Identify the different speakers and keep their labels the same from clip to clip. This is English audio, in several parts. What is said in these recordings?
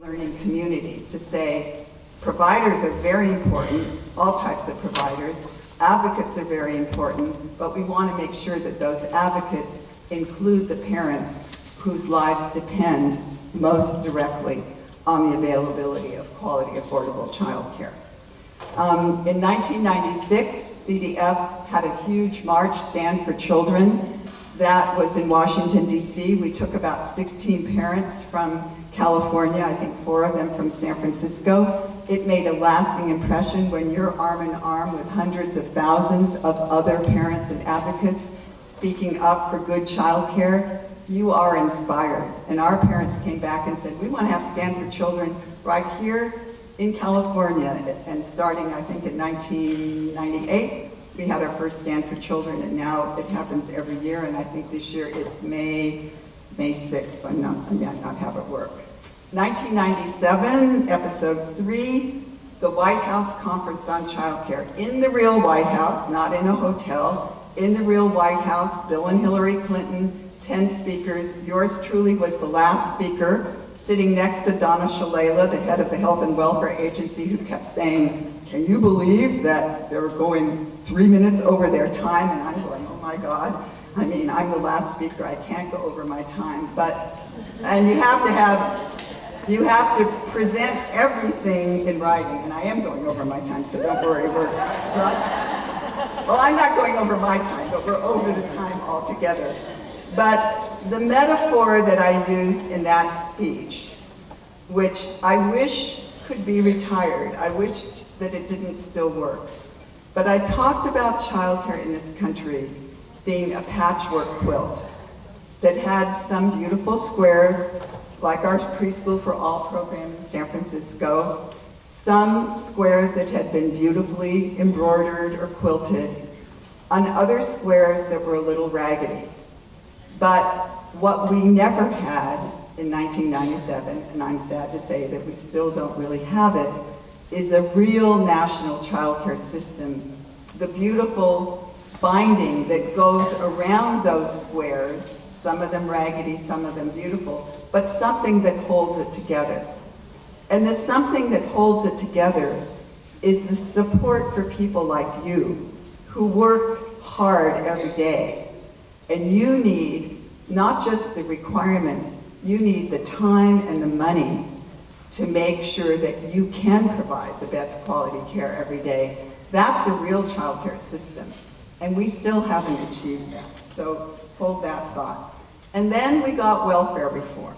Speaker 1: learning community to say providers are very important, all types of providers, advocates are very important, but we want to make sure that those advocates include the parents whose lives depend most directly on the availability of quality, affordable childcare. In 1996, CDF had a huge march, Stand for Children. That was in Washington, D.C. We took about 16 parents from California, I think 4 of them from San Francisco. It made a lasting impression when you're arm in arm with hundreds of thousands of other parents and advocates speaking up for good childcare. You are inspired. And our parents came back and said, we want to have Stand for Children right here in California. And starting, I think, in 1998, we had our first Stand for Children, and now it happens every year, and I think this year it's May 6th. I might not have it work. 1997, episode 3, the White House Conference on Childcare. In the real White House, not in a hotel, in the real White House, Bill and Hillary Clinton, 10 speakers. Yours truly was the last speaker, sitting next to Donna Shalala, the head of the Health and Welfare Agency, who kept saying, can you believe that they're going 3 minutes over their time? And I'm going, oh my God. I mean, I'm the last speaker, I can't go over my time. And you have to present everything in writing, and I am going over my time, so don't worry, well, I'm not going over my time, but we're over the time altogether. But the metaphor that I used in that speech, which I wish could be retired, I wish that it didn't still work, but I talked about childcare in this country being a patchwork quilt that had some beautiful squares, like our Preschool for All program in San Francisco, some squares that had been beautifully embroidered or quilted, on other squares that were a little raggedy. But what we never had in 1997, and I'm sad to say that we still don't really have it, is a real national childcare system. The beautiful binding that goes around those squares, some of them raggedy, some of them beautiful, but something that holds it together. And the something that holds it together is the support for people like you, who work hard every day. And you need not just the requirements, you need the time and the money to make sure that you can provide the best quality care every day. That's a real childcare system, and we still haven't achieved that. So hold that thought. And then we got welfare reform.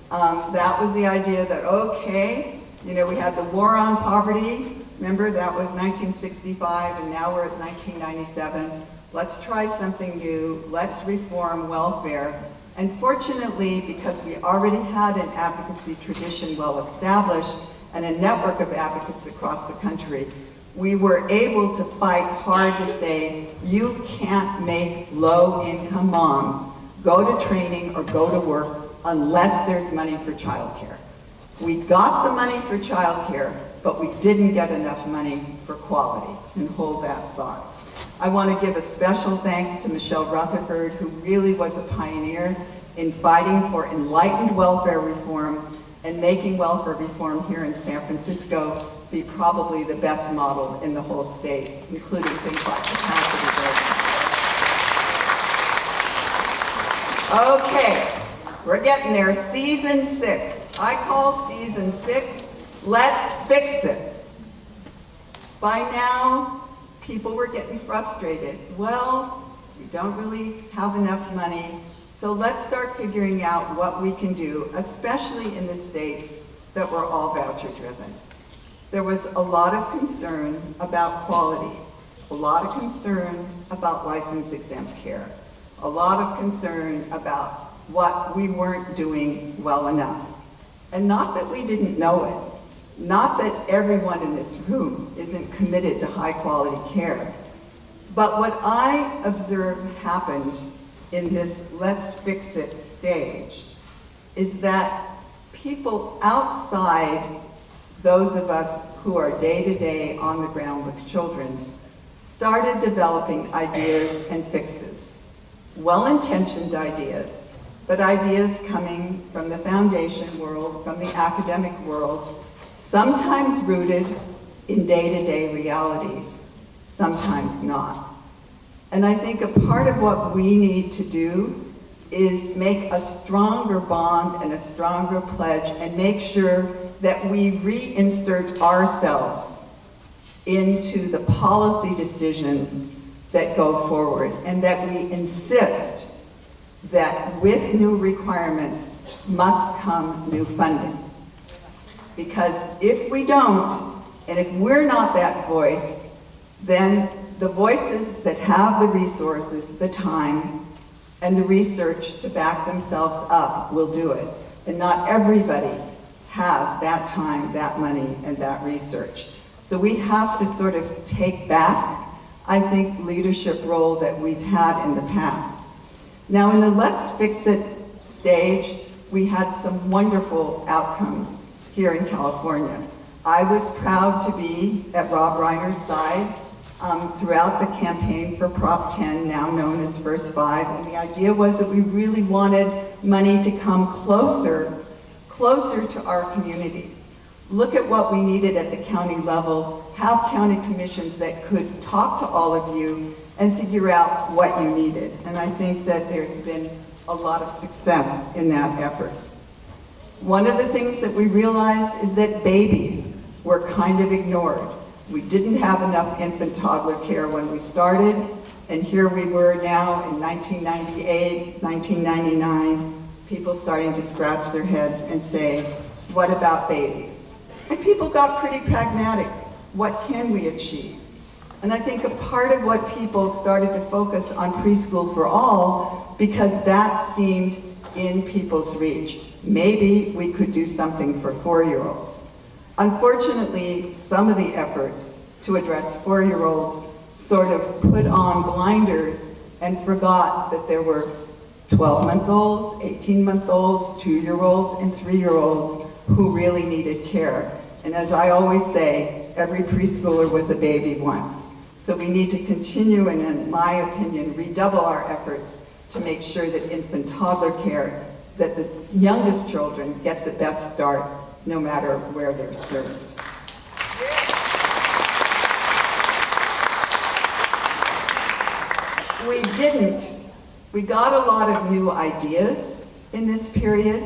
Speaker 1: That was the idea that, okay, we had the war on poverty. Remember, that was 1965, and now we're at 1997. Let's try something new. Let's reform welfare. And fortunately, because we already had an advocacy tradition well established and a network of advocates across the country, we were able to fight hard to say, you can't make low-income moms go to training or go to work unless there's money for childcare. We got the money for childcare, but we didn't get enough money for quality, and hold that thought. I want to give a special thanks to Michelle Rutherford, who really was a pioneer in fighting for enlightened welfare reform and making welfare reform here in San Francisco be probably the best model in the whole state, including things like capacity building. Okay, we're getting there. Season 6. I call season 6, Let's Fix It. By now, people were getting frustrated. Well, we don't really have enough money, so let's start figuring out what we can do, especially in the states that were all voucher-driven. There was a lot of concern about quality, a lot of concern about license-exempt care, a lot of concern about what we weren't doing well enough. And not that we didn't know it, not that everyone in this room isn't committed to high-quality care, but what I observed happened in this Let's Fix It stage is that people outside those of us who are day-to-day on the ground with children started developing ideas and fixes, well-intentioned ideas, but ideas coming from the foundation world, from the academic world, sometimes rooted in day-to-day realities, sometimes not. And I think a part of what we need to do is make a stronger bond and a stronger pledge and make sure that we reinsert ourselves into the policy decisions that go forward, and that we insist that with new requirements must come new funding. Because if we don't, and if we're not that voice, then the voices that have the resources, the time, and the research to back themselves up will do it. And not everybody has that time, that money, and that research. So we have to sort of take back, I think, leadership role that we've had in the past. Now, in the Let's Fix It stage, we had some wonderful outcomes here in California. I was proud to be at Rob Reiner's side throughout the campaign for Prop 10, now known as First Five, and the idea was that we really wanted money to come closer to our communities. Look at what we needed at the county level, have county commissions that could talk to all of you and figure out what you needed. And I think that there's been a lot of success in that effort. One of the things that we realized is that babies were kind of ignored. We didn't have enough infant toddler care when we started, and here we were now in 1998, 1999, people starting to scratch their heads and say, what about babies? And people got pretty pragmatic. What can we achieve? And I think a part of what people started to focus on preschool for all, because that seemed in people's reach. Maybe we could do something for 4-year-olds. Unfortunately, some of the efforts to address 4-year-olds sort of put on blinders and forgot that there were 12-month-olds, 18-month-olds, 2-year-olds, and 3-year-olds who really needed care. And as I always say, every preschooler was a baby once. So we need to continue and, in my opinion, redouble our efforts to make sure that infant toddler care, that the youngest children get the best start no matter where they're served. We got a lot of new ideas in this period,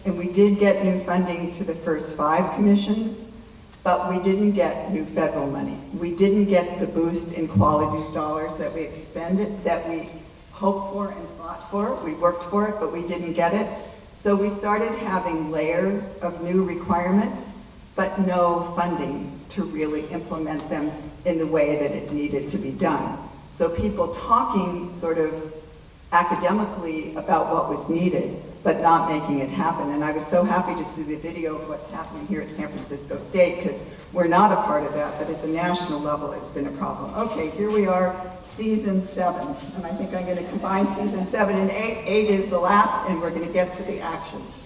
Speaker 1: and we did get new funding to the First 5 commissions, but we didn't get new federal money. We didn't get the boost in quality dollars that we expended, that we hoped for and fought for. We worked for it, but we didn't get it. So we started having layers of new requirements, but no funding to really implement them in the way that it needed to be done. So people talking sort of academically about what was needed, but not making it happen. And I was so happy to see the video of what's happening here at San Francisco State, because we're not a part of that, but at the national level, it's been a problem. Okay, here we are, season 7, and I think I'm going to combine season 7 and 8. 8 is the last, and we're going to get to the actions.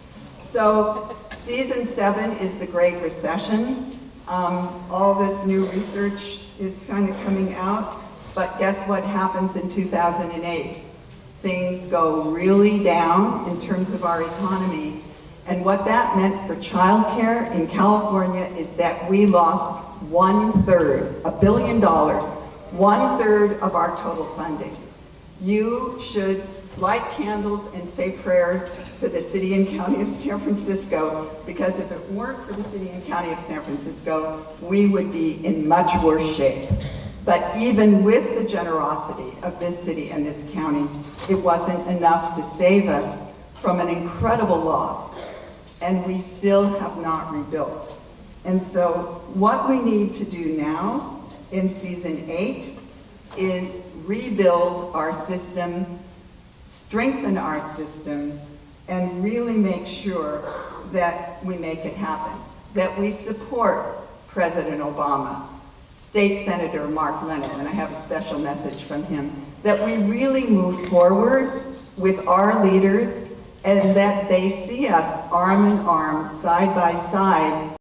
Speaker 1: So season 7 is the Great Recession. All this new research is kind of coming out, but guess what happens in 2008? Things go really down in terms of our economy. And what that meant for childcare in California is that we lost 1/3, $1 billion, 1/3 of our total funding. You should light candles and say prayers to the city and county of San Francisco, because if it weren't for the city and county of San Francisco, we would be in much worse shape. But even with the generosity of this city and this county, it wasn't enough to save us from an incredible loss, and we still have not rebuilt. And so what we need to do now in season 8 is rebuild our system, strengthen our system, and really make sure that we make it happen, that we support President Obama, State Senator Mark Lennon, and I have a special message from him, that we really move forward with our leaders and that they see us arm in arm, side by side,